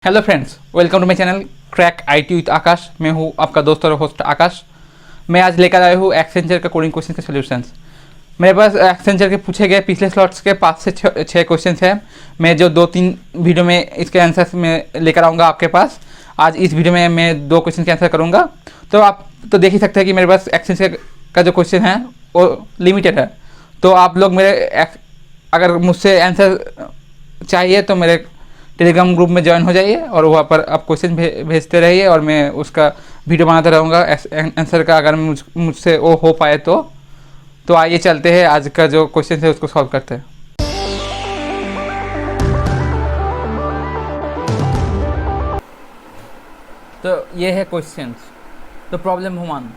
Hello friends, welcome to my channel crack IT with Aakash. मैं हूँ आपका दोस्त और होस्ट आकाश। मैं आज लेकर आया हूँ एक्सेंचर का कोडिंग क्वेश्चन के सॉल्यूशंस। मेरे पास एक्सेंचर के पूछे गए पिछले स्लॉट्स के 5 से 6 क्वेश्चन हैं। मैं जो 2-3 वीडियो में इसके आंसर्स में लेकर आऊँगा आपके पास। आज इस वीडियो में मैं 2 क्वेश्चन के आंसर करूँगा। तो आप तो देख ही सकते हैं कि मेरे पास एक्सेंचर का जो क्वेश्चन है वो लिमिटेड है। तो आप लोग अगर मुझसे आंसर चाहिए तो मेरे टेलीग्राम ग्रुप में ज्वाइन हो जाइए और वहाँ पर आप क्वेश्चन भेजते रहिए और मैं उसका वीडियो बनाता रहूँगा आंसर का, अगर मुझसे वो हो पाए तो आइए चलते हैं, आज का जो क्वेश्चन है उसको सॉल्व करते हैं। तो ये है क्वेश्चंस। तो प्रॉब्लम 1,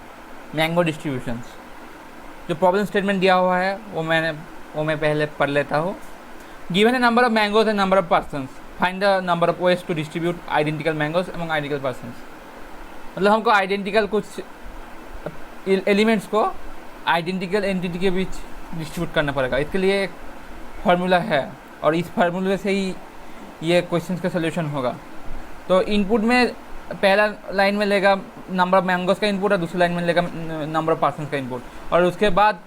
मैंगो डिस्ट्रीब्यूशंस। जो प्रॉब्लम स्टेटमेंट दिया हुआ है वो मैं पहले पढ़ लेता हूँ। Given a number of mangoes and number of persons, find the number of ways to distribute identical mangoes among identical persons. मतलब हमको आइडेंटिकल कुछ एलिमेंट्स को आइडेंटिकल एंटिटी के बीच डिस्ट्रीब्यूट करना पड़ेगा। इसके लिए एक फार्मूला है और इस फार्मूले से ही ये क्वेश्चन का सोल्यूशन होगा। तो इनपुट में पहला लाइन में लेगा नंबर ऑफ मैंगोज का इनपुट और दूसरी लाइन में लेगा नंबर ऑफ पर्सन्स का इनपुट, और उसके बाद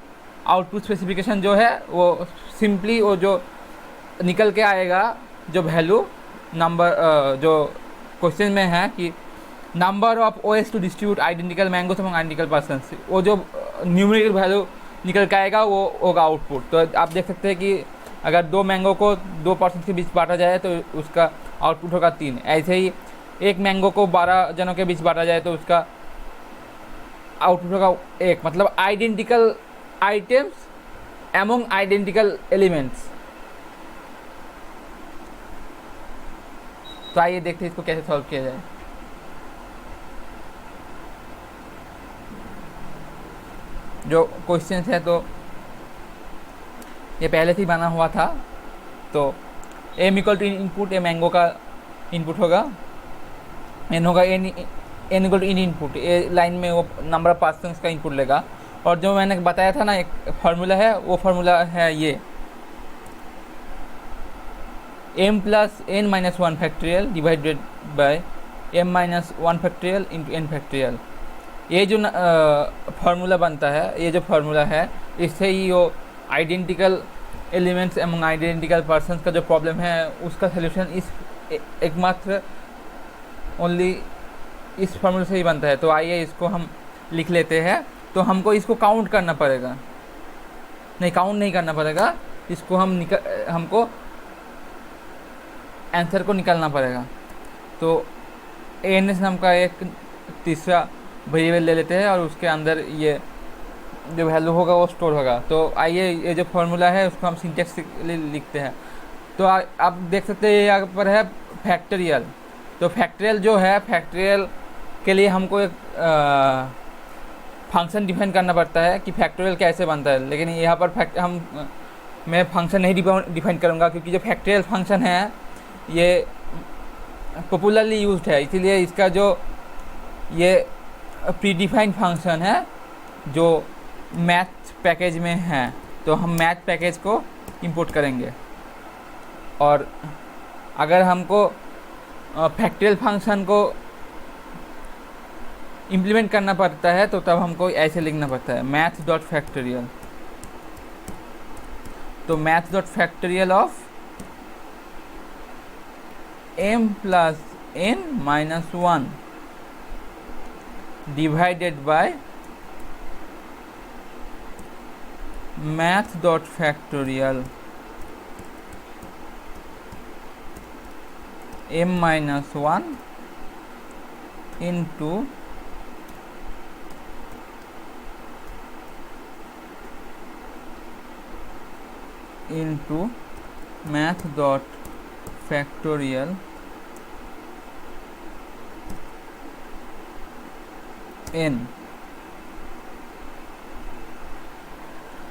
आउटपुट स्पेसिफिकेशन जो है वो सिंपली वो जो निकल के आएगा, जो वैल्यू नंबर जो क्वेश्चन में है कि number of ways to distribute identical mangoes among identical persons, वो जो न्यूमेरिकल वैल्यू निकल के आएगा वो होगा आउटपुट। तो आप देख सकते हैं कि अगर 2 मैंगो को 2 पर्सन के बीच बांटा जाए तो उसका आउटपुट होगा 3। ऐसे ही एक मैंगो को 12 जनों के बीच बांटा जाए तो उसका आउटपुट होगा 1। मतलब identical items among identical elements. तो आइए देखते हैं इसको कैसे सॉल्व किया जाए। जो क्वेश्चन है तो ये पहले से ही बना हुआ था। तो m equal to input, a mango का इनपुट होगा, n होगा n equal to in input, a line में वो नंबर ऑफ पर्सन्स का इनपुट लेगा। और जो मैंने बताया था ना एक फार्मूला है, वो फार्मूला है ये m plus n minus 1 factorial divided by m minus 1 factorial into n factorial. ये जो फार्मूला बनता है, ये जो फार्मूला है, इससे ही वो identical elements among identical persons का जो प्रॉब्लम है उसका सलूशन इस एकमात्र ओनली इस फार्मूले से ही बनता है। तो आइए इसको हम लिख लेते हैं। तो हमको इसको काउंट करना पड़ेगा, नहीं काउंट नहीं करना पड़ेगा, इसको हमको आंसर को निकालना पड़ेगा। तो एन एस नाम का एक तीसरा वेरिएबल ले लेते हैं और उसके अंदर ये जो वैल्यू होगा वो स्टोर होगा। तो आइए ये जो फार्मूला है उसको हम सिंटेक्स लिखते हैं। तो आप देख सकते हैं यहाँ पर है फैक्टोरियल। तो फैक्टोरियल जो है, फैक्टोरियल के लिए हमको एक फंक्शन डिफाइन करना पड़ता है कि फैक्टोरियल कैसे बनता है। लेकिन यहाँ पर मैं फंक्शन नहीं डिफाइन करूँगा, क्योंकि जो फैक्टोरियल फंक्शन है ये पॉपुलरली यूज्ड है, इसीलिए इसका जो ये प्री डिफाइंड फंक्शन है जो मैथ पैकेज में है। तो हम मैथ पैकेज को इंपोर्ट करेंगे, और अगर हमको फैक्टोरियल फंक्शन को इम्प्लीमेंट करना पड़ता है तो तब हमको ऐसे लिखना पड़ता है मैथ डॉट फैक्टोरियल। तो math dot factorial of m plus n minus 1 divided by math dot factorial m minus 1 into math dot factorial n।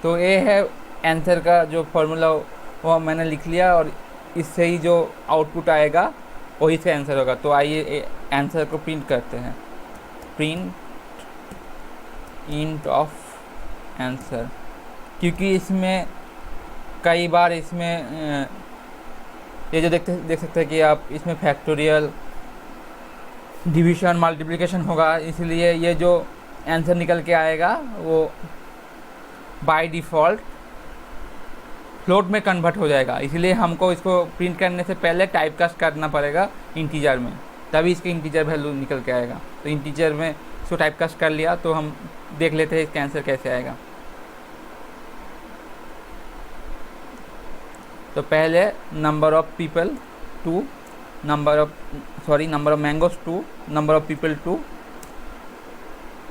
तो ये है आंसर का जो फॉर्मूला, वो मैंने लिख लिया और इससे ही जो आउटपुट आएगा वही से आंसर होगा। तो आइए आंसर को प्रिंट करते हैं। प्रिंट इंट ऑफ आंसर, क्योंकि इसमें कई बार इसमें ये जो देख सकते हैं कि आप इसमें फैक्टोरियल, डिवीजन, मल्टीप्लिकेशन होगा, इसलिए ये जो आंसर निकल के आएगा वो बाय डिफ़ॉल्ट फ्लोट में कन्वर्ट हो जाएगा। इसीलिए हमको इसको प्रिंट करने से पहले टाइपकास्ट करना पड़ेगा इंटीजर में, तभी इसके इंटीजर वैल्यू निकल के आएगा। तो इंटीजर में इसको टाइपकास्ट कर लिया तो हम देख लेते हैं इसका आंसर कैसे आएगा। तो पहले number of people 2, number of mangoes 2, number of people 2,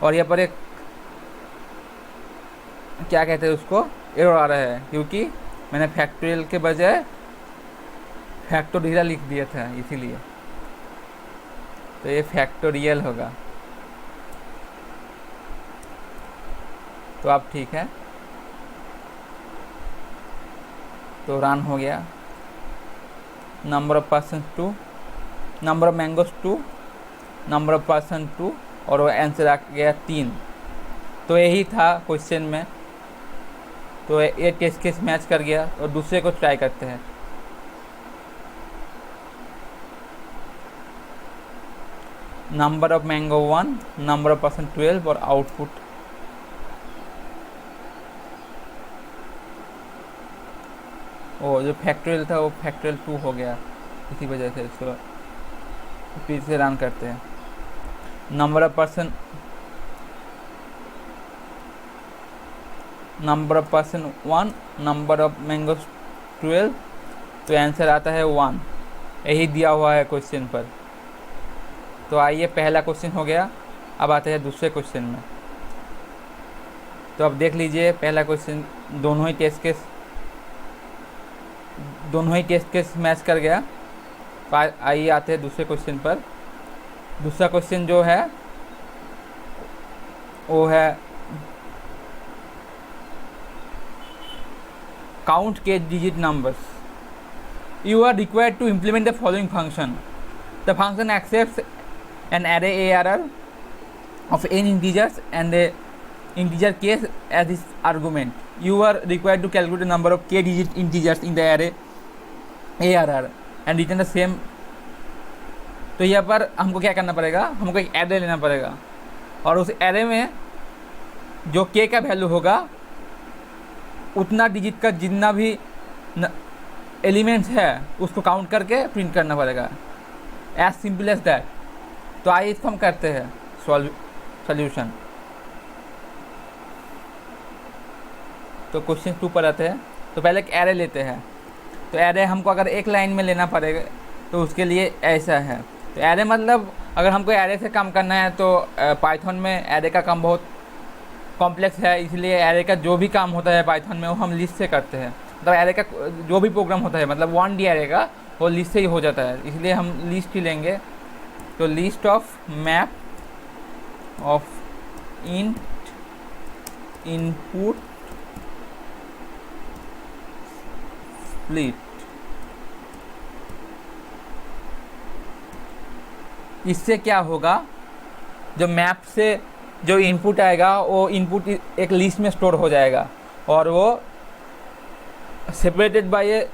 और यहाँ पर एक क्या कहते हैं उसको, एरर आ रहा है क्योंकि मैंने फैक्टोरियल के बजाय फैक्टोरियल लिख दिया था, इसीलिए। तो ये फैक्टोरियल होगा। तो अब ठीक है, तो रन हो गया। Number of person 2, number of mangoes 2, number of person 2, और वो आंसर आ गया 3। तो यही था क्वेश्चन में। तो ये टेस्ट केस मैच कर गया, और दूसरे को ट्राई करते हैं। Number of mango 1, number of person 12, और आउटपुट जो फैक्टोरियल था वो फैक्टोरियल 2 हो गया, इसी वजह से इसको फिर से रन करते हैं। Number of person 1, number of mangoes 12, तो आंसर आता है 1। यही दिया हुआ है क्वेश्चन पर। तो आइए, पहला क्वेश्चन हो गया। अब आते हैं दूसरे क्वेश्चन में। तो अब देख लीजिए, पहला क्वेश्चन दोनों ही टेस्ट केस मैच कर गया। आइए आते हैं दूसरे क्वेश्चन पर। दूसरा क्वेश्चन जो है वो है काउंट के digit numbers. You are required to implement the following function. The function accepts an array ARR of n integers and a integer case as its argument. You are required to calculate the number of k digit integers in the array ARR and return the same. तो यहाँ पर हमको क्या करना पड़ेगा, हमको एक array लेना पड़ेगा, और उस एरे में जो k का वैल्यू होगा उतना डिजिट का जितना भी एलिमेंट्स है उसको काउंट करके प्रिंट करना पड़ेगा। As simple as that. तो आइए इसको हम करते हैं सॉल्यूशन। तो क्वेश्चन 2 पर आते हैं। तो पहले एक एरे लेते हैं। तो एरे हमको अगर एक लाइन में लेना पड़ेगा तो उसके लिए ऐसा है। तो एरे मतलब अगर हमको एरे से काम करना है तो पाइथन में एरे का काम बहुत कॉम्प्लेक्स है, इसलिए एरे का जो भी काम होता है पाइथन में वो हम लिस्ट से करते हैं। मतलब एरे का जो भी प्रोग्राम होता है, मतलब 1D एरे का, वो लिस्ट से ही हो जाता है, इसलिए हम लिस्ट ही लेंगे। तो list of map of input split. इससे क्या होगा, जो मैप से जो इनपुट आएगा वो इनपुट एक लिस्ट में स्टोर हो जाएगा, और वो सेपरेटेड बाय ए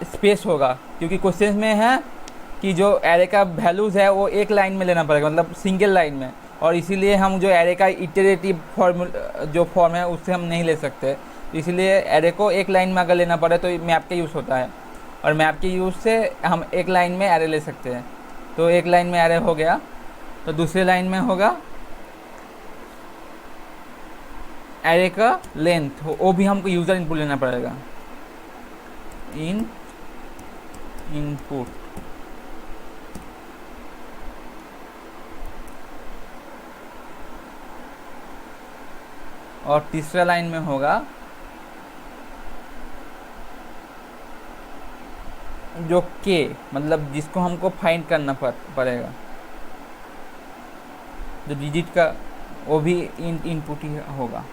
स्पेस होगा। क्योंकि क्वेश्चन में है कि जो एरे का वैल्यूज़ है वो एक लाइन में लेना पड़ेगा, मतलब सिंगल लाइन में, और इसीलिए हम जो एरे का इटरेटिव फॉर्म है उससे हम नहीं ले सकते। इसीलिए एरे को एक लाइन में अगर लेना पड़े तो मैप का यूज़ होता है, और मैप के यूज़ से हम एक लाइन में एरे ले सकते हैं। तो एक लाइन में एरे हो गया। तो दूसरे लाइन में होगा एरे का लेंथ, वो भी हमको यूज़र इनपुट लेना पड़ेगा। इनपुट और तीसरा लाइन में होगा जो के, मतलब जिसको हमको फाइंड करना पड़ेगा, जो डिजिट का, वो भी इनपुट ही होगा।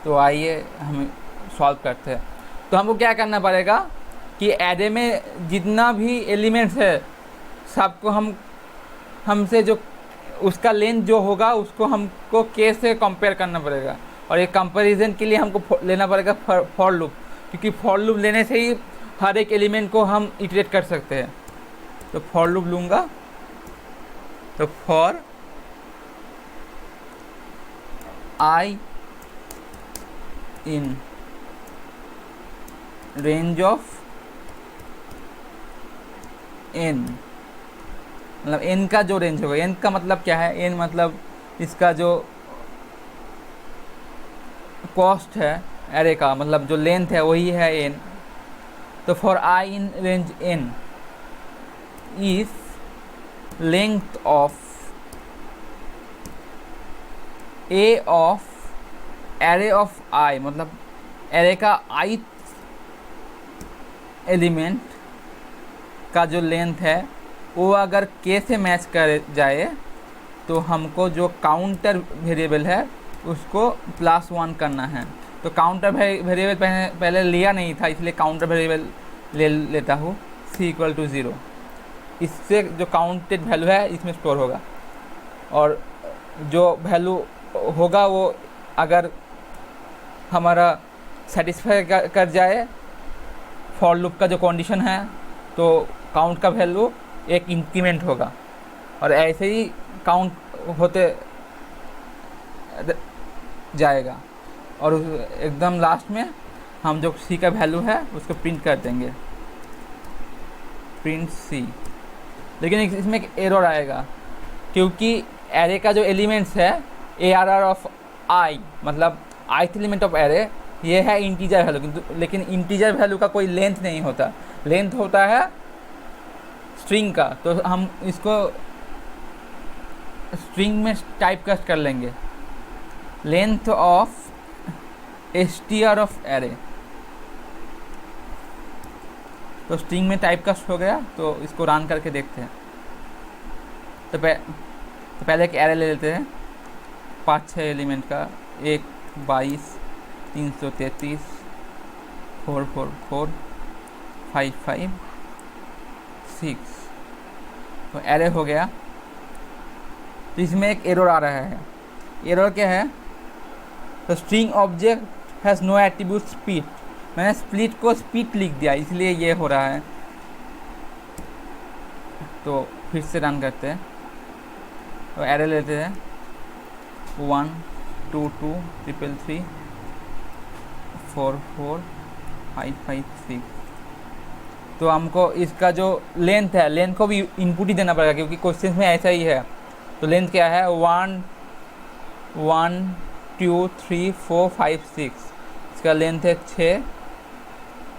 तो आइए हम सॉल्व करते हैं। तो हमको क्या करना पड़ेगा कि एरे में जितना भी एलिमेंट्स है सबको हमसे जो उसका लेंथ जो होगा उसको हमको के से कंपेयर करना पड़ेगा, और एक कंपैरिजन के लिए हमको लेना पड़ेगा फॉर लूप, क्योंकि फॉर लूप लेने से ही हर एक एलिमेंट को हम इटरेट कर सकते हैं। तो फॉर लूप लूँगा, तो for I in range of n, मतलब n का जो रेंज होगा, n का मतलब क्या है, n मतलब इसका जो कॉस्ट है एरे का, मतलब जो लेंथ है वही है n। तो for i in range n is length of a of array of i, मतलब एरे का ith एलिमेंट का जो लेंथ है वो अगर k से मैच कर जाए तो हमको जो काउंटर वेरिएबल है उसको +1 करना है। तो काउंटर वेरिएबल पहले लिया नहीं था, इसलिए काउंटर वेरिएबल ले लेता हूँ c = 0। इससे जो काउंटेड वैल्यू है इसमें स्टोर होगा, और जो वैल्यू होगा वो अगर हमारा सेटिस्फाई कर जाए फॉर लूप का जो कंडीशन है तो काउंट का वैल्यू एक इंक्रीमेंट होगा, और ऐसे ही काउंट होते जाएगा, और एकदम लास्ट में हम जो c का वैल्यू है उसको प्रिंट कर देंगे, प्रिंट c। लेकिन इसमें एक एरर आएगा, क्योंकि एरे का जो एलिमेंट्स है ARR ऑफ i, मतलब ith एलिमेंट ऑफ एरे, ये है इंटीजर वैल्यू, किंतु लेकिन इंटीजर वैल्यू का कोई लेंथ नहीं होता, लेंथ होता है स्ट्रिंग का। तो हम इसको स्ट्रिंग में टाइप कास्ट कर लेंगे, length of str of array. तो स्ट्रिंग में टाइप कास्ट हो गया, तो इसको रन करके देखते हैं। तो पहले एक एरे ले लेते हैं 5-6 एलिमेंट का, 1 22 333 444 55 6। तो एरे हो गया। तो इसमें एक एरर आ रहा है, एरर क्या है, तो string object has no attribute split, मैंने स्प्लिट को स्प्लिट लिख दिया इसलिए ये हो रहा है। तो फिर से रन करते हैं, तो एरे लेते हैं 1 2 2 3 3 4 4 5 5 6। तो हमको इसका जो लेंथ है, लेंथ को भी इनपुट ही देना पड़ेगा, क्योंकि क्वेश्चन में ऐसा ही है। तो लेंथ क्या है, 1 1 2 3 4 5 6, इसका लेंथ है 6।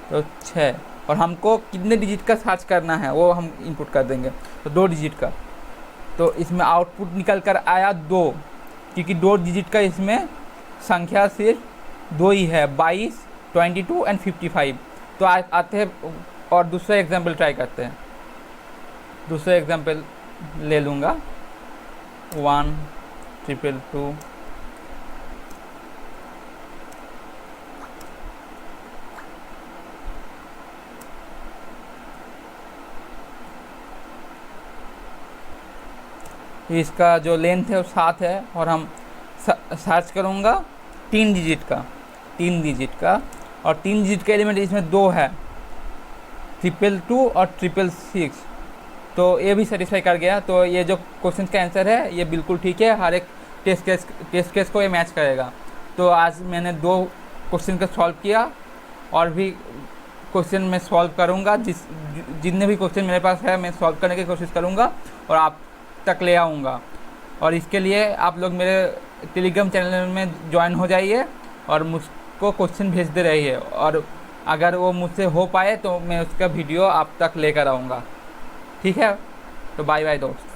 तो 6, और हमको कितने डिजिट का सर्च करना है वो हम इनपुट कर देंगे, तो 2 डिजिट का। तो इसमें आउटपुट निकल कर आया 2, क्योंकि 2 डिजिट का इसमें संख्या सिर्फ 2 ही है, 22 22 एंड 55। तो आते हैं और दूसरा एग्जांपल ट्राई करते हैं। दूसरा एग्जांपल ले लूँगा 1 2 2 इसका जो लेंथ है वो 7 है, और हम सर्च करूँगा 3 डिजिट का, 3 डिजिट का, और 3 डिजिट का एलिमेंट इसमें 2 है, 222 और 666। तो ये भी सेटिस्फाई कर गया। तो ये जो क्वेश्चन का आंसर है ये बिल्कुल ठीक है, हर एक टेस्ट केस को ये मैच करेगा। तो आज मैंने 2 क्वेश्चन का सॉल्व किया, और भी क्वेश्चन मैं सॉल्व करूँगा, जितने भी क्वेश्चन मेरे पास है मैं सॉल्व करने की कोशिश करूँगा और आप तक ले आऊँगा। और इसके लिए आप लोग मेरे टेलीग्राम चैनल में ज्वाइन हो जाइए और मुझको क्वेश्चन भेजते रहिए, और अगर वो मुझसे हो पाए तो मैं उसका वीडियो आप तक लेकर आऊँगा। ठीक है, तो बाय बाय दोस्त।